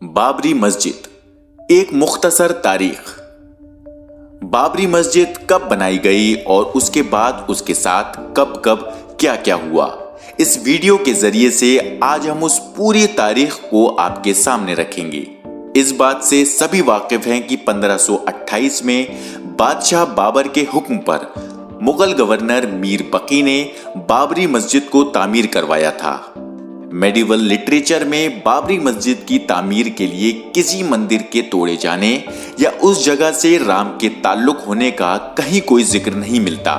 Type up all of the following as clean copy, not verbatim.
बाबरी मस्जिद एक मुख्तसर तारीख। बाबरी मस्जिद कब बनाई गई और उसके बाद उसके साथ कब कब क्या क्या हुआ, इस वीडियो के जरिए से आज हम उस पूरी तारीख को आपके सामने रखेंगे। इस बात से सभी वाकिफ हैं कि 1528 में बादशाह बाबर के हुक्म पर मुगल गवर्नर मीर बकी ने बाबरी मस्जिद को तामीर करवाया था। मेडिवल लिटरेचर में बाबरी मस्जिद की तामीर के लिए किसी मंदिर के तोड़े जाने या उस जगह से राम के ताल्लुक होने का कहीं कोई जिक्र नहीं मिलता।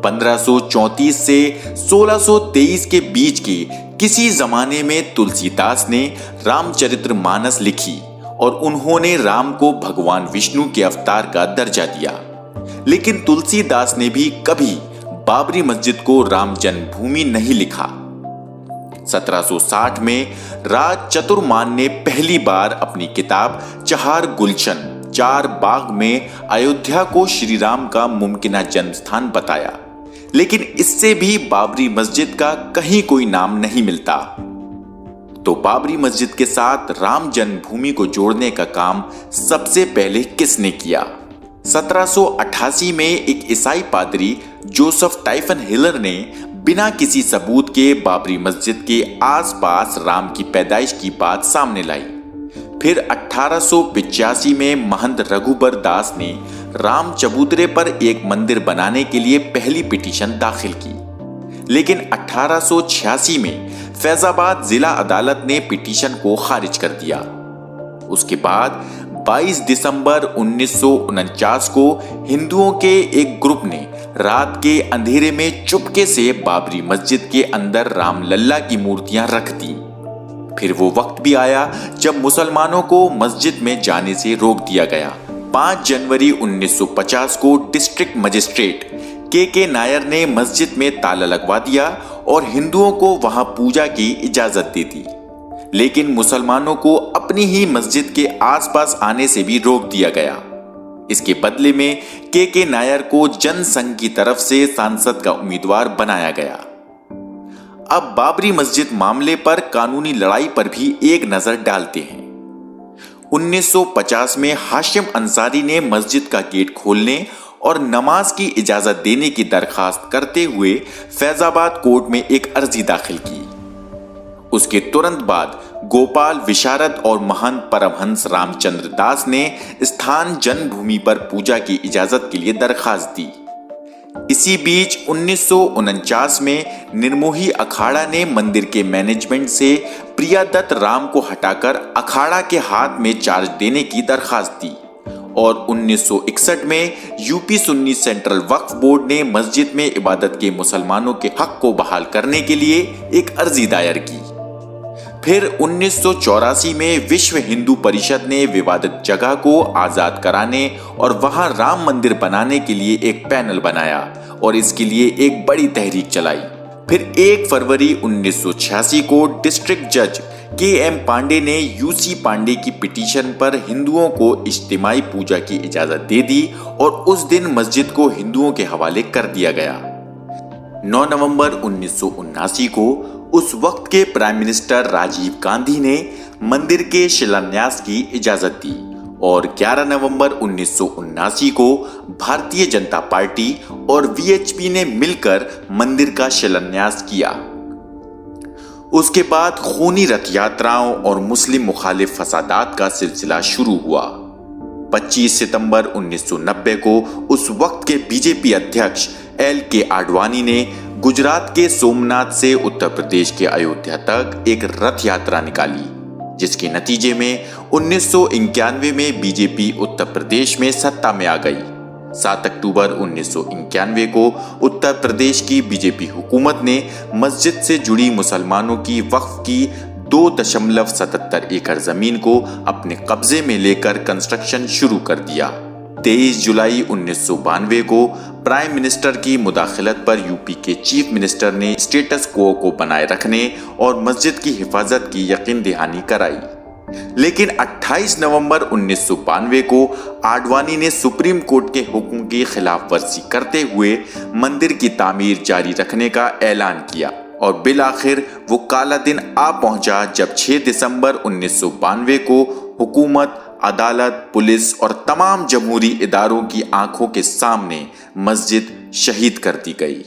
1534 से 1623 के बीच के किसी जमाने में तुलसीदास ने रामचरितमानस लिखी और उन्होंने राम को भगवान विष्णु के अवतार का दर्जा दिया, लेकिन तुलसीदास ने भी कभी बाबरी मस्जिद को राम जन्मभूमि नहीं लिखा। 1760 में राज चतुर्मान ने पहली बार अपनी किताब चहार गुलशन चार बाग में अयोध्या को श्री राम का मुमकिना जन्म स्थान बताया, लेकिन इससे भी बाबरी मस्जिद का कहीं कोई नाम नहीं मिलता। तो बाबरी मस्जिद के साथ राम जन्मभूमि को जोड़ने का काम सबसे पहले किसने किया? 1788 में एक ईसाई पादरी जोसेफ टाइफन हिलर ने बिना किसी सबूत के बाबरी मस्जिद के आसपास राम की पैदाइश की बात सामने लाई। फिर 1885 में महंत रघुबर दास ने राम चबूतरे पर एक मंदिर बनाने के लिए पहली पिटीशन दाखिल की, लेकिन 1886 में फैजाबाद जिला अदालत ने पिटीशन को खारिज कर दिया। उसके बाद 22 दिसंबर 1949 को हिंदुओं के एक ग्रुप ने रात के अंधेरे में चुपके से बाबरी मस्जिद के अंदर रामलल्ला की मूर्तियां रख दी। फिर वो वक्त भी आया जब मुसलमानों को मस्जिद में जाने से रोक दिया गया। 5 जनवरी 1950 को डिस्ट्रिक्ट मजिस्ट्रेट के नायर ने मस्जिद में ताला लगवा दिया और हिंदुओं को वहां पूजा की इजाजत दे दी, लेकिन मुसलमानों को अपनी ही मस्जिद के आसपास आने से भी रोक दिया गया। इसके बदले में के नायर को जनसंघ की तरफ से सांसद का उम्मीदवार बनाया गया। अब बाबरी मस्जिद मामले पर कानूनी लड़ाई पर भी एक नजर डालते हैं। 1950 में हाशिम अंसारी ने मस्जिद का गेट खोलने और नमाज की इजाजत देने की दरखास्त करते हुए फैजाबाद कोर्ट में एक अर्जी दाखिल की। उसके तुरंत बाद गोपाल विशारद और महंत परमहंस रामचंद्र दास ने स्थान जन्मभूमि पर पूजा की इजाजत के लिए दरखास्त दी। इसी बीच 1949 में निर्मोही अखाड़ा ने मंदिर के मैनेजमेंट से प्रिया दत्त राम को हटाकर अखाड़ा के हाथ में चार्ज देने की दरखास्त दी और 1961 में यूपी सुन्नी सेंट्रल वक्फ बोर्ड ने मस्जिद में इबादत के मुसलमानों के हक को बहाल करने के लिए एक अर्जी दायर की। फिर 1984 में विश्व हिंदू परिषद ने विवादित जगह को आजाद कराने और वहां राम मंदिर बनाने के लिए एक पैनल बनाया और इसके लिए एक बड़ी तहरीक चलाई। फिर 1 फरवरी 1986 को डिस्ट्रिक्ट जज के.एम. पांडे ने यूसी पांडे की पिटीशन पर हिंदुओं को इज्तिमाई पूजा की इजाजत दे दी और उस दिन मस्जिद को हिंदुओं के हवाले कर दिया गया। 9 नवंबर 1979 को उस वक्त के प्राइम मिनिस्टर राजीव गांधी ने मंदिर के शिलान्यास की इजाजत दी और 11 नवंबर 1979 को भारतीय जनता पार्टी और वीएचपी ने मिलकर मंदिर का शिलान्यास किया। उसके बाद खूनी रथ यात्राओं और मुस्लिम मुखालिफ फसादात का सिलसिला शुरू हुआ। 25 सितंबर 1990 को उस वक्त के बीजेपी अध्यक्ष LK आडवाणी ने गुजरात के सोमनाथ से उत्तर प्रदेश के अयोध्या तक एक रथ यात्रा निकाली, जिसके नतीजे में 1991 में बीजेपी उत्तर प्रदेश में सत्ता में आ गई। 7 अक्टूबर 1991 को उत्तर प्रदेश की बीजेपी हुकूमत ने मस्जिद से जुड़ी मुसलमानों की वक्फ की 2.77 एकड़ जमीन को अपने कब्जे में लेकर कंस्ट्रक्शन शुरू कर दिया। 23 जुलाई 1992 को प्राइम मिनिस्टर की मुदाखलत पर यूपी के चीफ मिनिस्टर ने स्टेटस क्वो को बनाए रखने और मस्जिद की हिफाजत की यकीन दहानी कराई, लेकिन 28 नवंबर 1992 को आडवाणी ने सुप्रीम कोर्ट के हुक्म की खिलाफ वर्जी करते हुए मंदिर की तामीर जारी रखने का ऐलान किया और बिल आखिर वो काला दिन आ पहुंचा जब 6 दिसंबर 1992 को हुकूमत, अदालत, पुलिस और तमाम जमहूरी इदारों की आंखों के सामने मस्जिद शहीद कर दी गई।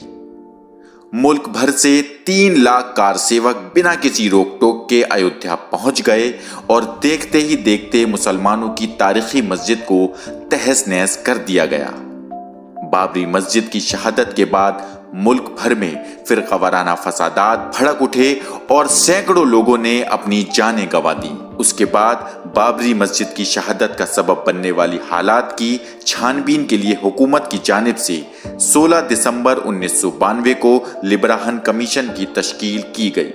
मुल्क भर से 3 लाख कार सेवक बिना किसी रोक टोक के अयोध्या पहुंच गए और देखते ही देखते मुसलमानों की तारीखी मस्जिद को तहस नहस कर दिया गया। बाबरी मस्जिद की शहादत के बाद मुल्क भर में फिरकावाराना फसादात भड़क उठे और सैकड़ों लोगों ने अपनी जानें गंवा दी। उसके बाद बाबरी मस्जिद की शहादत का सबब बनने वाली हालात की छानबीन के लिए हुकूमत की जानिब से 16 दिसंबर 1992 को लिब्राहन कमीशन की तश्कील की गई।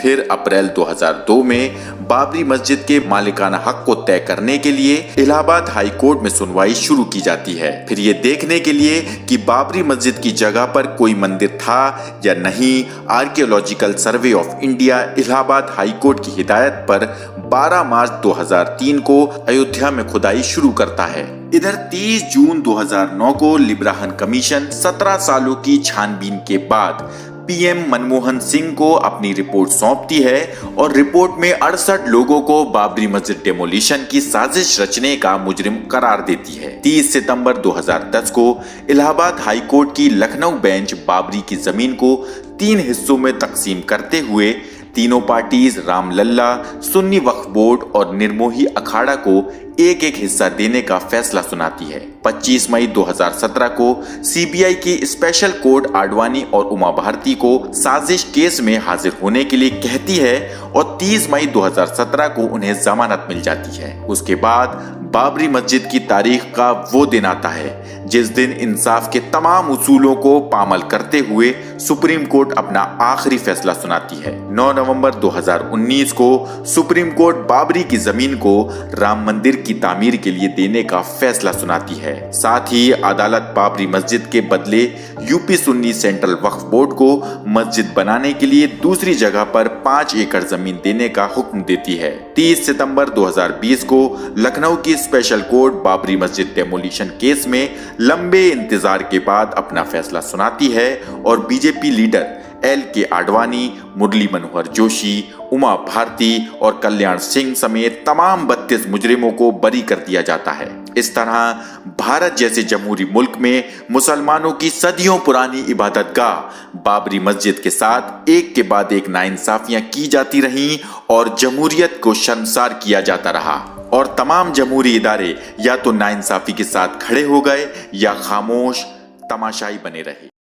फिर अप्रैल 2002 में बाबरी मस्जिद के मालिकाना हक को तय करने के लिए इलाहाबाद हाई कोर्ट में सुनवाई शुरू की जाती है। फिर ये देखने के लिए कि बाबरी मस्जिद की जगह पर कोई मंदिर था या नहीं, archaeological survey of India Allahabad high court की हिदायत पर 12 मार्च 2003 को अयोध्या में खुदाई शुरू करता है। इधर 30 जून 2009 को लिब्राहन कमीशन 17 सालों की छानबीन के बाद पीएम मनमोहन सिंह को अपनी रिपोर्ट सौंपती है और रिपोर्ट में 68 लोगों को बाबरी मस्जिद डेमोलिशन की साजिश रचने का मुजरिम करार देती है। 30 सितंबर 2010 को इलाहाबाद हाई कोर्ट की लखनऊ बेंच बाबरी की जमीन को 3 हिस्सों में तकसीम करते हुए तीनों पार्टीज रामलल्ला, सुन्नी वक्फ बोर्ड और निर्मोही अखाड़ा को एक एक हिस्सा देने का फैसला सुनाती है। 25 मई 2017 को सीबीआई की स्पेशल कोर्ट आडवाणी और उमा भारती को साजिश केस में हाजिर होने के लिए कहती है और 30 मई 2017 को उन्हें जमानत मिल जाती है। उसके बाद बाबरी मस्जिद की तारीख का वो दिन आता है जिस दिन इंसाफ के तमाम उसूलों को पामाल करते हुए सुप्रीम कोर्ट अपना आखिरी फैसला सुनाती है। 9 नवंबर 2019 को सुप्रीम कोर्ट बाबरी की जमीन को राम मंदिर की तामीर के लिए देने का फैसला सुनाती है। साथ ही अदालत बाबरी मस्जिद के बदले यूपी सुन्नी सेंट्रल वक्फ बोर्ड को मस्जिद बनाने के लिए दूसरी जगह पर 5 एकड़ जमीन देने का हुक्म देती है। 30 सितंबर 2020 को लखनऊ की स्पेशल कोर्ट बाबरी मस्जिद डेमोलिशन केस में लंबे इंतजार के बाद अपना फैसला सुनाती है और BJP leader LK Advani, Murli Manohar Joshi, Uma Bharti और कल्याण सिंह समेत तमाम 32 मुजरिमों को बरी कर दिया जाता है। इस तरह भारत जैसे जमहूरी मुल्क में मुसलमानों की सदियों पुरानी इबादतगाह बाबरी मस्जिद के साथ एक के बाद एक नाइंसाफियां की जाती रहीं और जमहूरियत को शर्मसार किया जाता रहा और तमाम जमहूरी इदारे या तो नाइंसाफी के साथ खड़े हो गए या खामोश तमाशाई बने रहे।